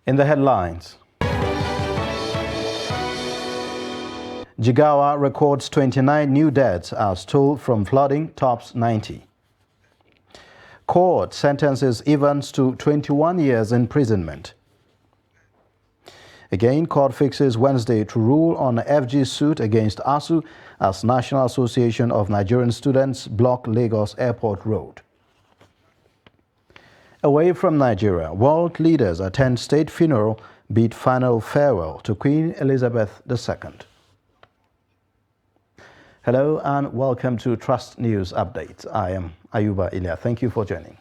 In the headlines, Jigawa records 29 new deaths as toll from flooding tops 90. Court sentences Evans to 21 years imprisonment. Again, court fixes Wednesday to rule on FG's suit against ASU as National Association of Nigerian Students block Lagos Airport Road. Away from Nigeria, world leaders attend state funeral, bid final farewell to Queen Elizabeth II. Hello and welcome to Trust News Update. I am Ayuba Ilya. Thank you for joining.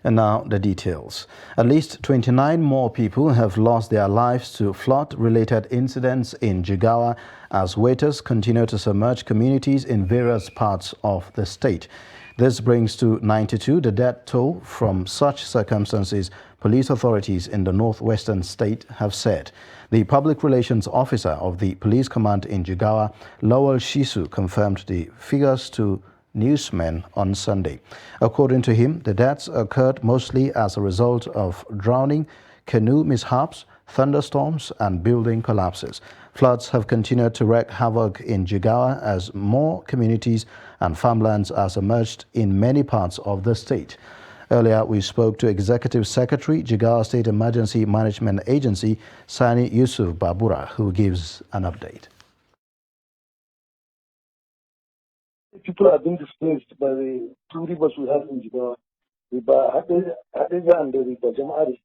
And now the details. At least 29 more people have lost their lives to flood-related incidents in Jigawa as waters continue to submerge communities in various parts of the state. This brings to 92 the death toll from such circumstances, police authorities in the northwestern state have said. The public relations officer of the police command in Jigawa, Lowell Shisu, confirmed the figures to newsmen on Sunday. According to him, the deaths occurred mostly as a result of drowning, canoe mishaps, thunderstorms, and building collapses. Floods have continued to wreak havoc in Jigawa as more communities and farmlands are submerged in many parts of the state. Earlier, we spoke to Executive Secretary, Jigawa State Emergency Management Agency, Sani Yusuf Babura, who gives an update. People have been displaced by the two rivers we have in Jigawa, River Hadeja and the River Jamari.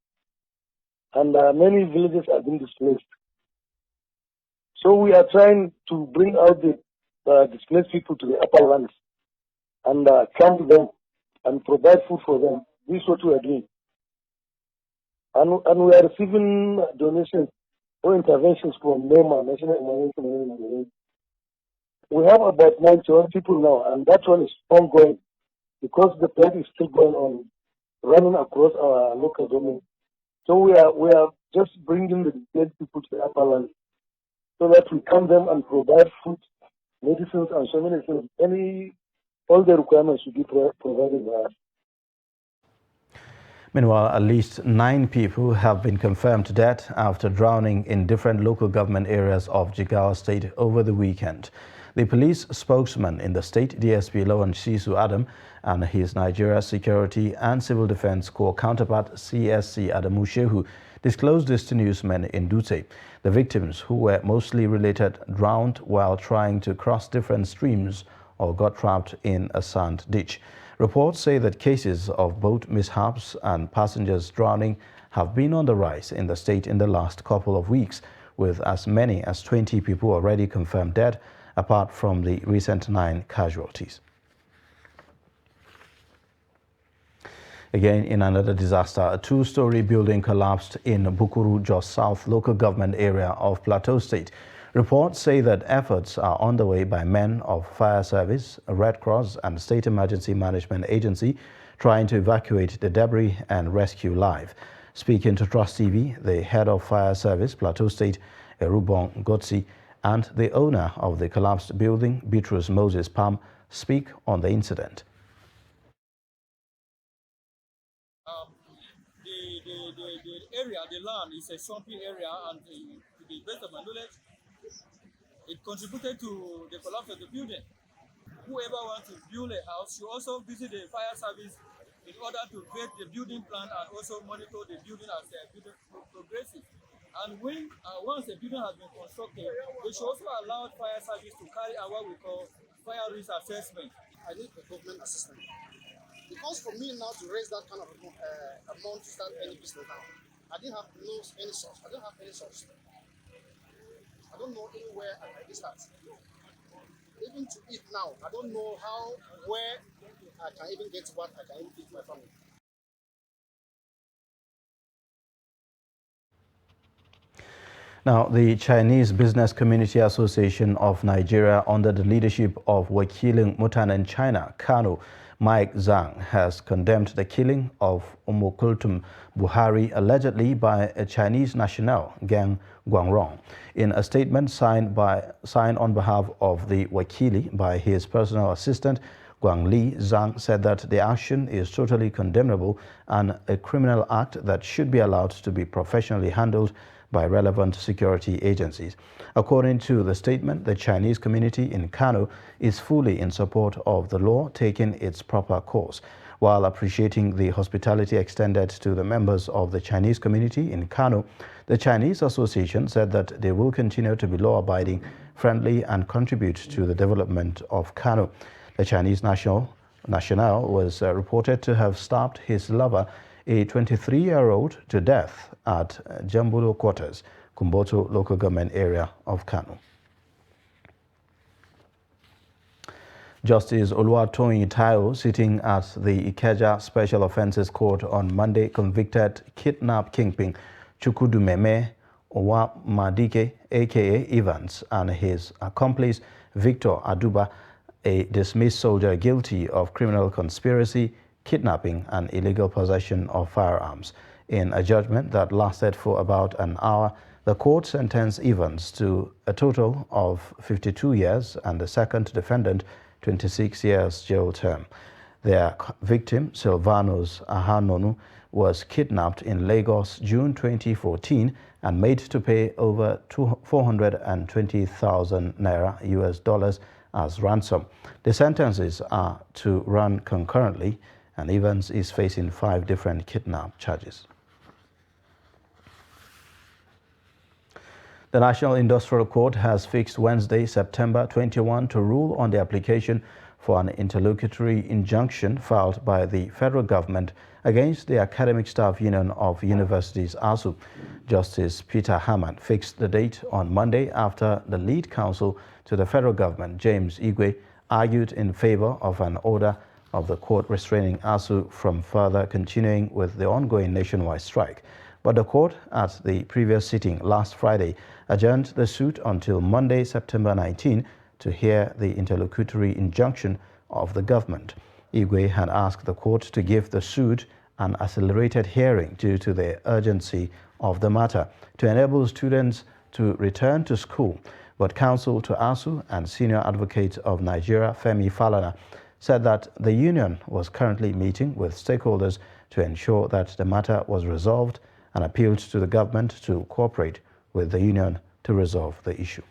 And many villages have been displaced. So we are trying to bring out the displaced people to the upper lands and camp them and provide food for them. This is what we are doing. And we are receiving donations or interventions from NEMA, National Emergency Management. We have about 91 people now, and that one is ongoing because the plan is still going on, running across our local domain. So we are just bringing the displaced people to the upper land so that we camp them and provide food, medicines, and so many things. All the requirements should be provided by us. Meanwhile, at least 9 people have been confirmed dead after drowning in different local government areas of Jigawa State over the weekend. The police spokesman in the state, DSP Lawan Shisu Adam, and his Nigeria Security and Civil Defense Corps counterpart, CSC Adamu Shehu, disclosed this to newsmen in Dutse. The victims, who were mostly related, drowned while trying to cross different streams or got trapped in a sand ditch. Reports say that cases of boat mishaps and passengers drowning have been on the rise in the state in the last couple of weeks, with as many as 20 people already confirmed dead, apart from the recent 9 casualties. Again, in another disaster, a 2-story building collapsed in Bukuru, Jos South local government area of Plateau State. Reports say that efforts are underway by men of Fire Service, Red Cross, and State Emergency Management Agency trying to evacuate the debris and rescue life. Speaking to Trust TV, the head of Fire Service, Plateau State, Erubong Gotsi, and the owner of the collapsed building, Bitrus Moses Pam, speak on the incident. The area, the land is a swampy area, and to the best of my knowledge, it contributed to the collapse of the building. Whoever wants to build a house should also visit the fire service in order to vet the building plan and also monitor the building as the building progresses. And once the building has been constructed, they should also allow fire service to carry out what we call fire risk assessment. I need the government assistance. Because for me now to raise that kind of amount to start any business now, I didn't have any source. I don't have any source. I don't know anywhere I can start. Even to eat now, I don't know where I can even get what I can even feed my family. Now, the Chinese Business Community Association of Nigeria, under the leadership of Wakilin Mutanen China, Kano, Mike Zhang has condemned the killing of Umukultum Buhari allegedly by a Chinese national, Geng Guangrong. In a statement signed on behalf of the Wakili by his personal assistant, Guang Li, Zhang said that the action is totally condemnable and a criminal act that should be allowed to be professionally handled by relevant security agencies. According to the statement, the Chinese community in Kano is fully in support of the law taking its proper course. While appreciating the hospitality extended to the members of the Chinese community in Kano, the Chinese Association said that they will continue to be law-abiding, friendly, and contribute to the development of Kano. The Chinese national was reported to have stabbed his lover, a 23-year-old, to death at Jambulo Quarters, Kumboto local government area of Kano. Justice Oluwatoyin Taiwo, sitting at the Ikeja Special Offences Court on Monday, convicted kidnap kingpin Chukwudumeme Owamadike, aka Evans, and his accomplice Victor Aduba, a dismissed soldier, guilty of criminal conspiracy, kidnapping, and illegal possession of firearms. In a judgment that lasted for about an hour, the court sentenced Evans to a total of 52 years and the second defendant 26 years jail term. Their victim, Silvanus Ahanonu, was kidnapped in Lagos June 2014 and made to pay over 420,000 naira US dollars as ransom. The sentences are to run concurrently, and Evans is facing 5 different kidnap charges. The National Industrial Court has fixed Wednesday, September 21, to rule on the application for an interlocutory injunction filed by the federal government against the Academic Staff Union of Universities, ASU. Justice Peter Hammond fixed the date on Monday after the lead counsel to the federal government, James Igwe, argued in favor of an order of the court restraining ASU from further continuing with the ongoing nationwide strike. But the court, at the previous sitting last Friday, adjourned the suit until Monday, September 19, to hear the interlocutory injunction of the government. Igwe had asked the court to give the suit an accelerated hearing due to the urgency of the matter to enable students to return to school. But counsel to ASU and senior advocate of Nigeria, Femi Falana, said that the union was currently meeting with stakeholders to ensure that the matter was resolved and appealed to the government to cooperate with the union to resolve the issue.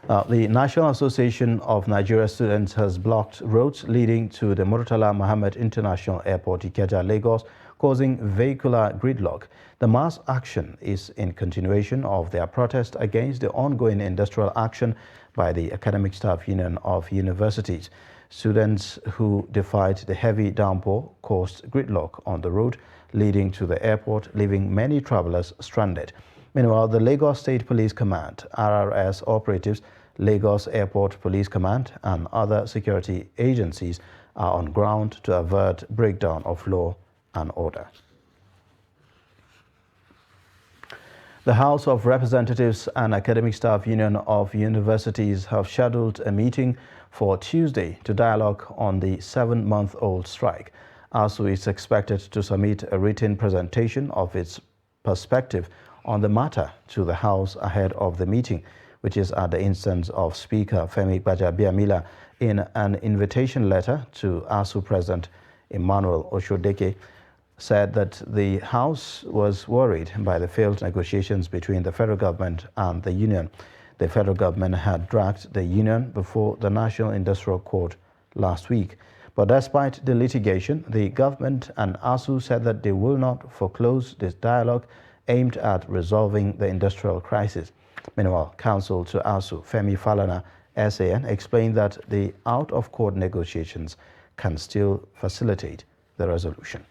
The National Association of Nigeria Students has blocked roads leading to the Murtala Mohammed International Airport, Ikeja, Lagos, causing vehicular gridlock. The mass action is in continuation of their protest against the ongoing industrial action by the Academic Staff Union of Universities. Students who defied the heavy downpour caused gridlock on the road leading to the airport, leaving many travelers stranded. Meanwhile, the Lagos State Police Command, RRS operatives, Lagos Airport Police Command, and other security agencies are on ground to avert breakdown of law and order. The House of Representatives and Academic Staff Union of Universities have scheduled a meeting for Tuesday to dialogue on the 7-month-old strike. ASU is expected to submit a written presentation of its perspective on the matter to the House ahead of the meeting, which is at the instance of Speaker Femi Gbajabiamila. In an invitation letter to ASU President Emmanuel Oshodeke, said that the House was worried by the failed negotiations between the federal government and the union. The federal government had dragged the union before the National Industrial Court last week. But despite the litigation, the government and ASU said that they will not foreclose this dialogue aimed at resolving the industrial crisis. Meanwhile, counsel to ASU, Femi Falana, SAN, explained that the out-of-court negotiations can still facilitate the resolution.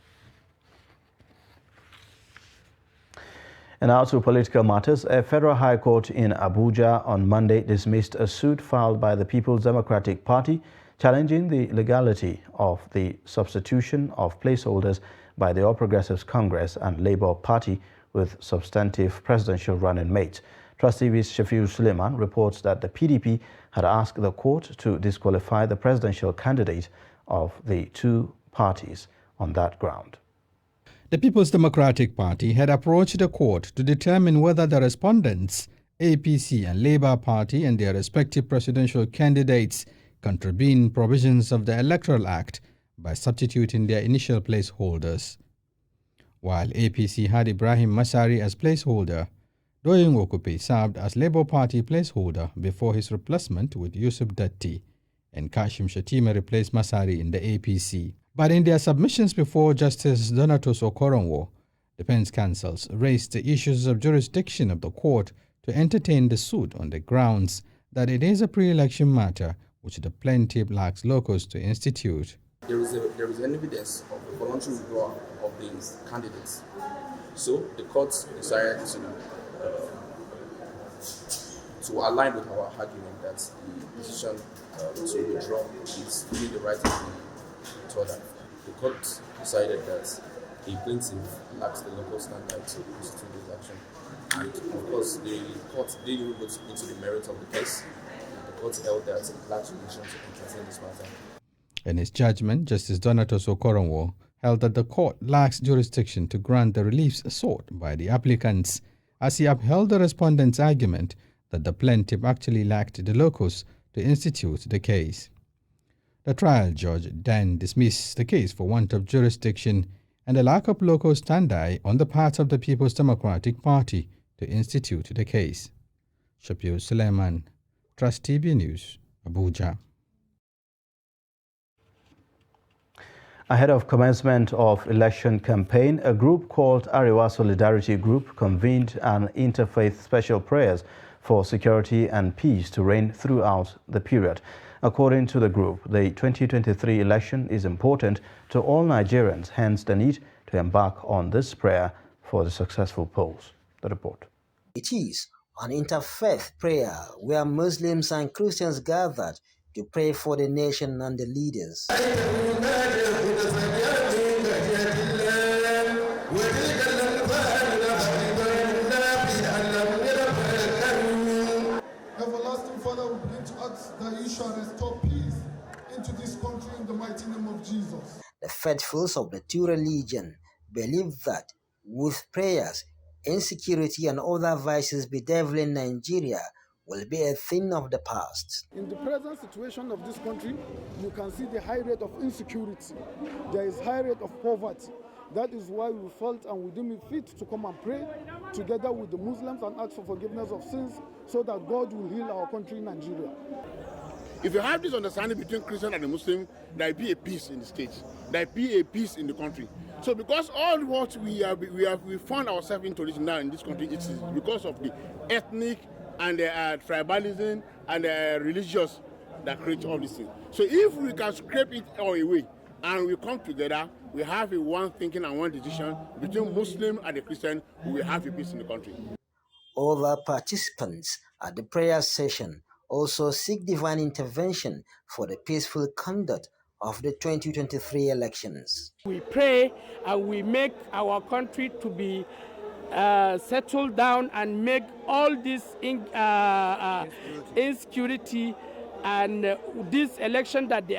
And now to political matters. A federal high court in Abuja on Monday dismissed a suit filed by the People's Democratic Party challenging the legality of the substitution of placeholders by the All Progressives Congress and Labour Party with substantive presidential running mates. Trust TV's Shafiu Suleiman reports that the PDP had asked the court to disqualify the presidential candidate of the two parties on that ground. The People's Democratic Party had approached the court to determine whether the respondents, APC and Labour Party and their respective presidential candidates, contravened provisions of the Electoral Act by substituting their initial placeholders. While APC had Ibrahim Masari as placeholder, Doyin Okupe served as Labour Party placeholder before his replacement with Yusuf Datti, and Kashim Shatima replaced Masari in the APC. But in their submissions before Justice Donatus Okoronwo, defense counsels raised the issues of jurisdiction of the court to entertain the suit on the grounds that it is a pre-election matter which the plaintiff lacks locus to institute. There is an evidence of a voluntary withdrawal of these candidates. So the court decided to align with our argument that the decision to withdraw is really the right thing to order. The court decided that the plaintiff lacks the local standard to institute this action. And of course, the court didn't go into the merits of the case. The court held that it lacks jurisdiction to entertain this matter. In his judgment, Justice Donatus Okoronwo held that the court lacks jurisdiction to grant the reliefs sought by the applicants, as he upheld the respondent's argument that the plaintiff actually lacked the locus to institute the case. The trial judge then dismissed the case for want of jurisdiction and a lack of locus standi on the part of the People's Democratic Party to institute the case. Shafiu Suleiman, Trust TV News, Abuja. Ahead of commencement of election campaign, a group called Arewa Solidarity Group convened an interfaith special prayers for security and peace to reign throughout the period. According to the group, the 2023 election is important to all Nigerians, hence the need to embark on this prayer for the successful polls. The report. It is an interfaith prayer where Muslims and Christians gathered to pray for the nation and the leaders. Everlasting Father, we begin to ask that you shall restore peace into this country in the mighty name of Jesus. The faithfuls of the two religions believe that with prayers, insecurity and other vices bedeviling Nigeria will be a thing of the past. In the present situation of this country, you can see the high rate of insecurity. There is high rate of poverty. That is why we felt and we deemed it fit to come and pray together with the Muslims and ask for forgiveness of sins so that God will heal our country, Nigeria. If you have this understanding between Christian and the Muslim, there will be a peace in the state. There will be a peace in the country. So because all what we found ourselves into this now in this country, it is because of the ethnic and tribalism and religious that create all these things. So if we can scrape it all away and we come together, we have a one thinking and one decision between Muslim and the Christian, we will have a peace in the country. Other participants at the prayer session also seek divine intervention for the peaceful conduct of the 2023 elections. We pray and we make our country to be settled down and make all this insecurity and this election that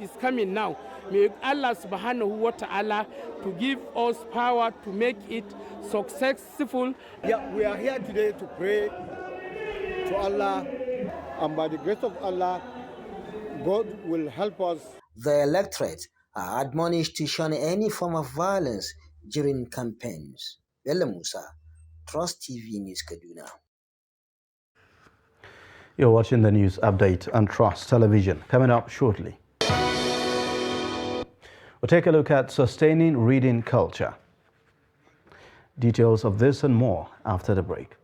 is coming now. May Allah subhanahu wa ta'ala to give us power to make it successful. Yeah, we are here today to pray to Allah, and by the grace of Allah, God will help us. The electorate are admonished to shun any form of violence during campaigns. Bello Musa, Trust TV News, Kaduna. You're watching the news update on Trust Television. Coming up shortly, we'll take a look at sustaining reading culture. Details of this and more after the break.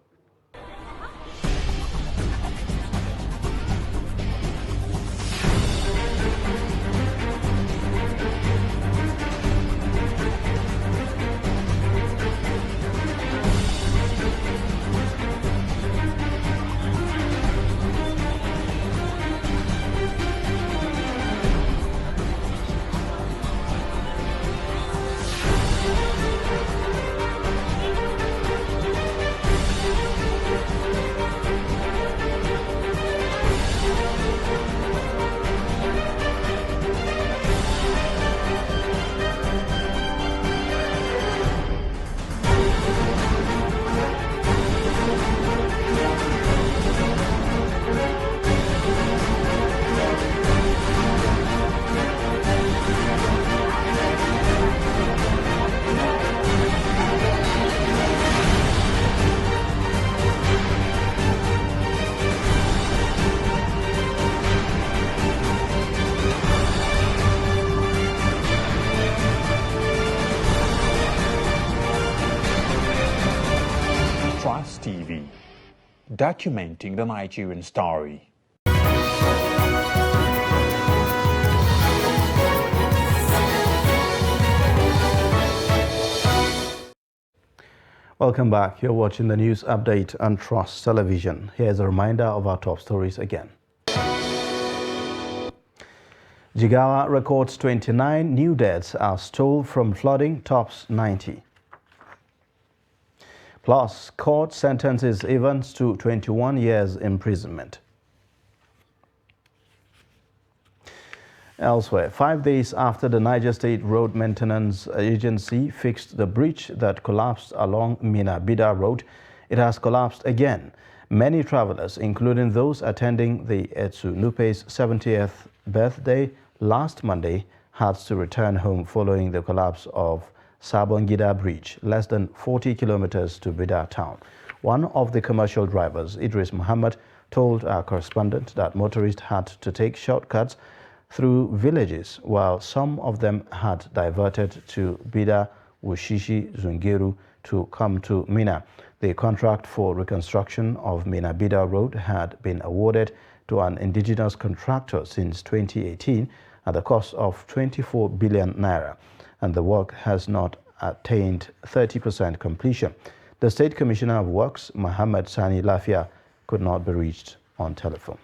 Trust TV, documenting the Nigerian story. Welcome back. You're watching the news update on Trust Television. Here's a reminder of our top stories again. Jigawa records 29 new deaths as toll from flooding tops 90. Plus, court sentences Evans to 21 years imprisonment. Elsewhere, 5 days after the Niger State Road Maintenance Agency fixed the breach that collapsed along Mina-Bida Road, it has collapsed again. Many travelers, including those attending the Etsu Nupe's 70th birthday last Monday, had to return home following the collapse of Sabongida Bridge, less than 40 kilometers to Bida town. One of the commercial drivers, Idris Muhammad, told our correspondent that motorists had to take shortcuts through villages, while some of them had diverted to Bida, Wushishi, Zungeru to come to Mina. The contract for reconstruction of Mina-Bida Road had been awarded to an indigenous contractor since 2018 at the cost of 24 billion naira, and the work has not attained 30% completion. The State Commissioner of Works, Mohammed Sani Lafia, could not be reached on telephone.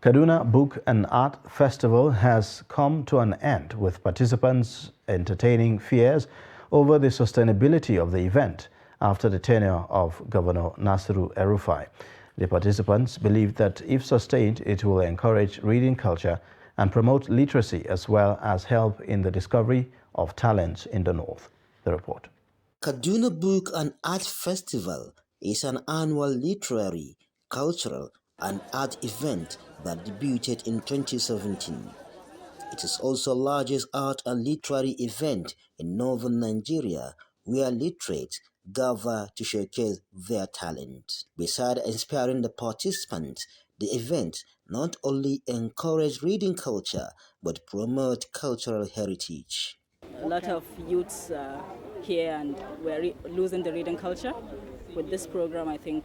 Kaduna Book and Art Festival has come to an end, with participants entertaining fears over the sustainability of the event after the tenure of Governor Nasiru El-Rufai. The participants believe that if sustained, it will encourage reading culture and promote literacy, as well as help in the discovery of talents in the north. The report. Kaduna Book and Art Festival is an annual literary, cultural, and art event that debuted in 2017. It is also the largest art and literary event in northern Nigeria, where literates gather to showcase their talent. Besides inspiring the participants, the event not only encourages reading culture, but promotes cultural heritage. A lot of youths here, and we're losing the reading culture. With this program, I think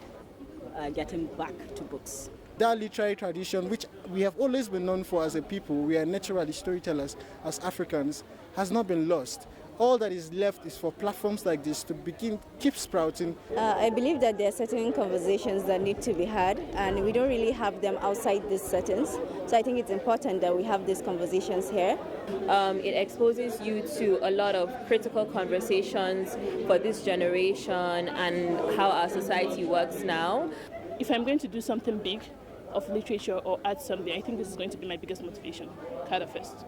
getting back to books. That literary tradition, which we have always been known for as a people, we are naturally storytellers as Africans, has not been lost. All that is left is for platforms like this to keep sprouting. I believe that there are certain conversations that need to be had, and we don't really have them outside these settings. So I think it's important that we have these conversations here. It exposes you to a lot of critical conversations for this generation and how our society works now. If I'm going to do something big of literature or art someday, I think this is going to be my biggest motivation, Kada Fest.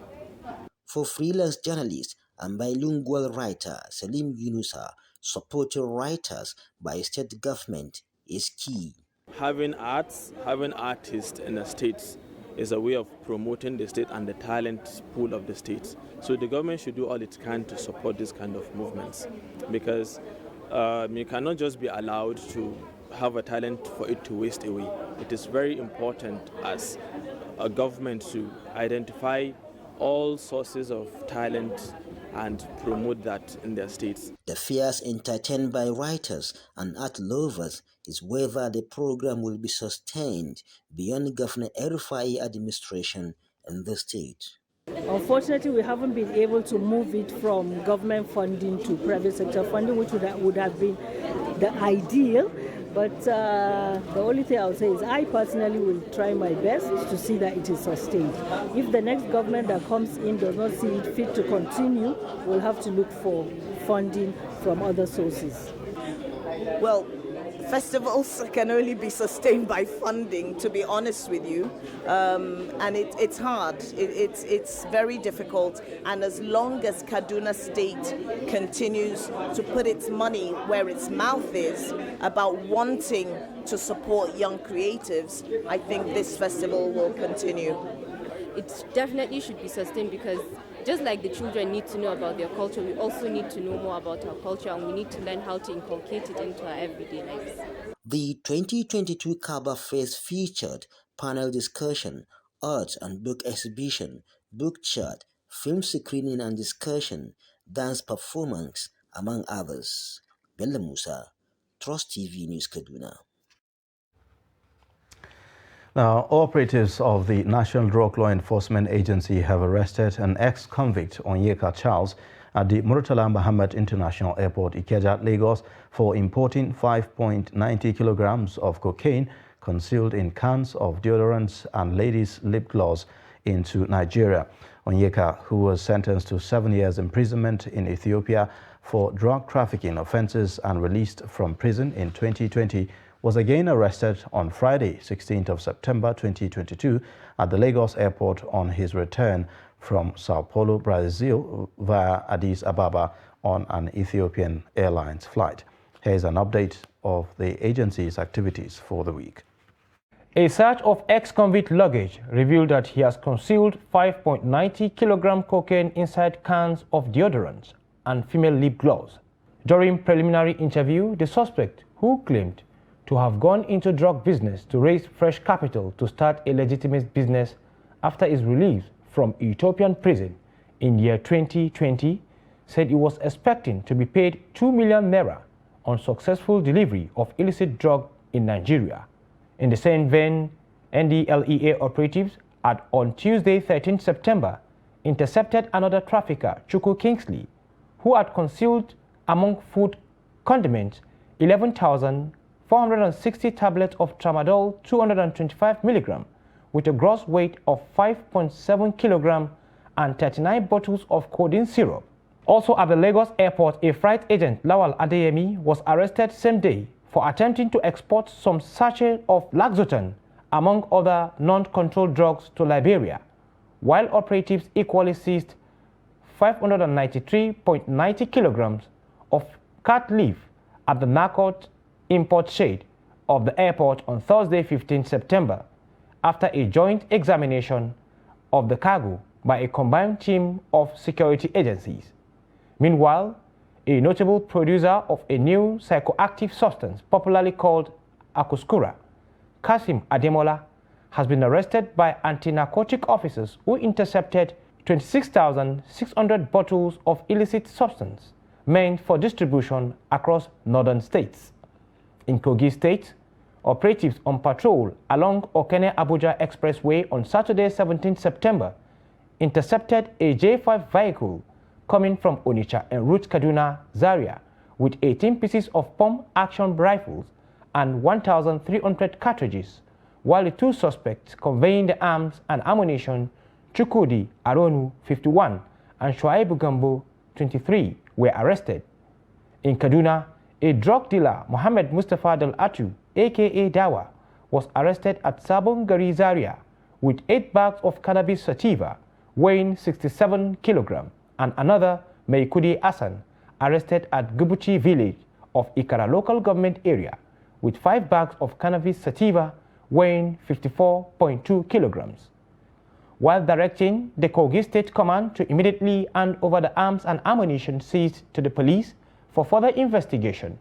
For freelance journalist and bilingual writer Salim Yunusa, supporting writers by state government is key. Having artists in the states is a way of promoting the state and the talent pool of the state. So the government should do all it can to support this kind of movements, because you cannot just be allowed to have a talent for it to waste away. It is very important as a government to identify all sources of talent and promote that in their states. The fears entertained by writers and art lovers is whether the program will be sustained beyond Governor El-Rufai administration in the state. Unfortunately, we haven't been able to move it from government funding to private sector funding, which would have been the ideal. But the only thing I would say is I personally will try my best to see that it is sustained. If the next government that comes in does not see it fit to continue, we'll have to look for funding from other sources. Well, festivals can only be sustained by funding, to be honest with you, and it's hard. It's very difficult, and as long as Kaduna State continues to put its money where its mouth is about wanting to support young creatives, I think this festival will continue. It definitely should be sustained, because just like the children need to know about their culture, we also need to know more about our culture, and we need to learn how to inculcate it into our everyday lives. The 2022 Kaba Fest featured panel discussion, art and book exhibition, book chat, film screening and discussion, dance performance, among others. Bello Musa, Trust TV News, Kaduna. Now, operatives of the National Drug Law Enforcement Agency have arrested an ex-convict, Onyeka Charles, at the Murtala Muhammad International Airport, Ikeja, Lagos, for importing 5.90 kilograms of cocaine concealed in cans of deodorants and ladies' lip gloss into Nigeria. Onyeka, who was sentenced to 7 years imprisonment in Ethiopia for drug trafficking offenses and released from prison in 2020, was again arrested on Friday, 16th of September 2022, at the Lagos airport on his return from Sao Paulo, Brazil, via Addis Ababa on an Ethiopian Airlines flight. Here's an update of the agency's activities for the week. A search of ex-convict luggage revealed that he has concealed 5.90 kilogram cocaine inside cans of deodorants and female lip gloss. During preliminary interview, the suspect, who claimed to have gone into drug business to raise fresh capital to start a legitimate business after his release from Ethiopian prison in year 2020, said he was expecting to be paid 2 million naira on successful delivery of illicit drug in Nigeria. In the same vein, NDLEA operatives on Tuesday, 13 September, intercepted another trafficker, Chukwu Kingsley, who had concealed among food condiments 11,460 tablets of tramadol 225 milligram with a gross weight of 5.7 kilogram and 39 bottles of codeine syrup. Also at the Lagos airport, a freight agent, Lawal Adeyemi, was arrested same day for attempting to export some sachet of Laxotan, among other non-controlled drugs, to Liberia, while operatives equally seized 593.90 kilograms of cat leaf at the Nakot import shade of the airport on Thursday, 15 September, after a joint examination of the cargo by a combined team of security agencies. Meanwhile, a notable producer of a new psychoactive substance popularly called Akuskura, Kasim Ademola, has been arrested by anti-narcotic officers who intercepted 26,600 bottles of illicit substance meant for distribution across northern states. In Kogi State, operatives on patrol along Okene-Abuja Expressway on Saturday, 17 September, intercepted a J5 vehicle coming from Onitsha en route Kaduna, Zaria, with 18 pieces of pump-action rifles and 1,300 cartridges, while the two suspects conveying the arms and ammunition, Chukudi Aronu, 51, and Shuaibu Gambo, 23, were arrested. In Kaduna, a drug dealer, Mohammed Mustafa Del Atu, aka Dawa, was arrested at Sabon Gari, Zaria, with 8 bags of cannabis sativa weighing 67 kilograms, and another, Meikudi Hassan, arrested at Gubuchi village of Ikara local government area with 5 bags of cannabis sativa weighing 54.2 kilograms. While directing the Kogi State Command to immediately hand over the arms and ammunition seized to the police for further investigation,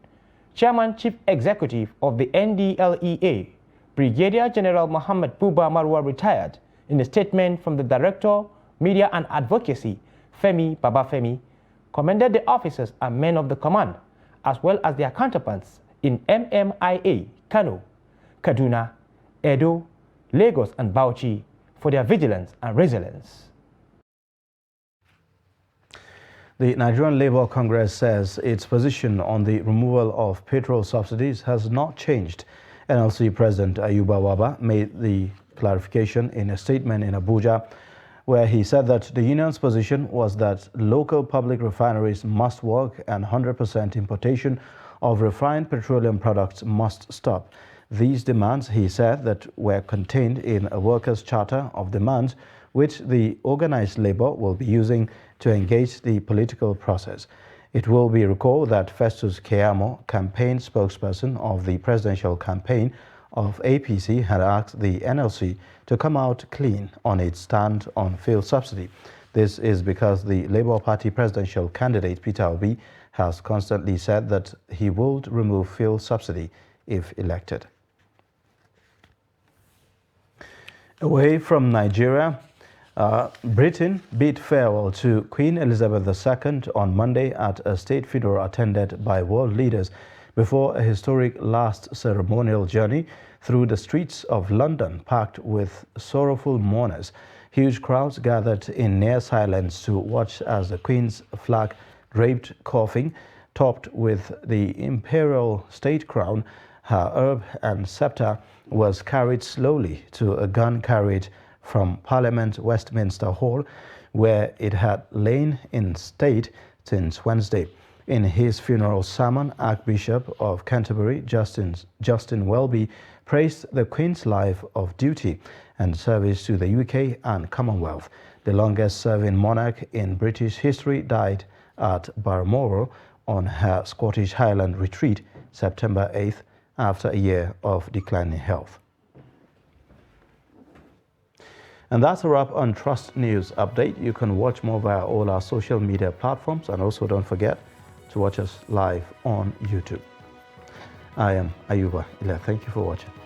Chairman Chief Executive of the NDLEA, Brigadier General Muhammad Buba Marwa, retired, in a statement from the Director, Media and Advocacy, Femi Babafemi, commended the officers and men of the command, as well as their counterparts in MMIA, Kano, Kaduna, Edo, Lagos and Bauchi for their vigilance and resilience. The Nigerian Labour Congress says its position on the removal of petrol subsidies has not changed. NLC President Ayuba Waba made the clarification in a statement in Abuja, where he said that the union's position was that local public refineries must work and 100% importation of refined petroleum products must stop. These demands, he said, that were contained in a workers' charter of demands which the organized labor will be using to engage the political process. It will be recalled that Festus Keyamo, campaign spokesperson of the presidential campaign of APC, had asked the NLC to come out clean on its stand on fuel subsidy. This is because the Labour Party presidential candidate Peter Obi has constantly said that he would remove fuel subsidy if elected. Away from Nigeria, Britain bid farewell to Queen Elizabeth II on Monday at a state funeral attended by world leaders before a historic last ceremonial journey through the streets of London packed with sorrowful mourners. Huge crowds gathered in near silence to watch as the Queen's flag draped coffin, topped with the imperial state crown, her herb and scepter, was carried slowly to a gun carriage from Parliament Westminster Hall, where it had lain in state since Wednesday. In his funeral sermon, Archbishop of Canterbury, Justin Welby, praised the Queen's life of duty and service to the UK and Commonwealth. The longest-serving monarch in British history died at Balmoral on her Scottish Highland retreat September 8th after a year of declining health. And that's a wrap on Trust News Update. You can watch more via all our social media platforms, and also don't forget to watch us live on YouTube. I am Ayuba Ila. Thank you for watching.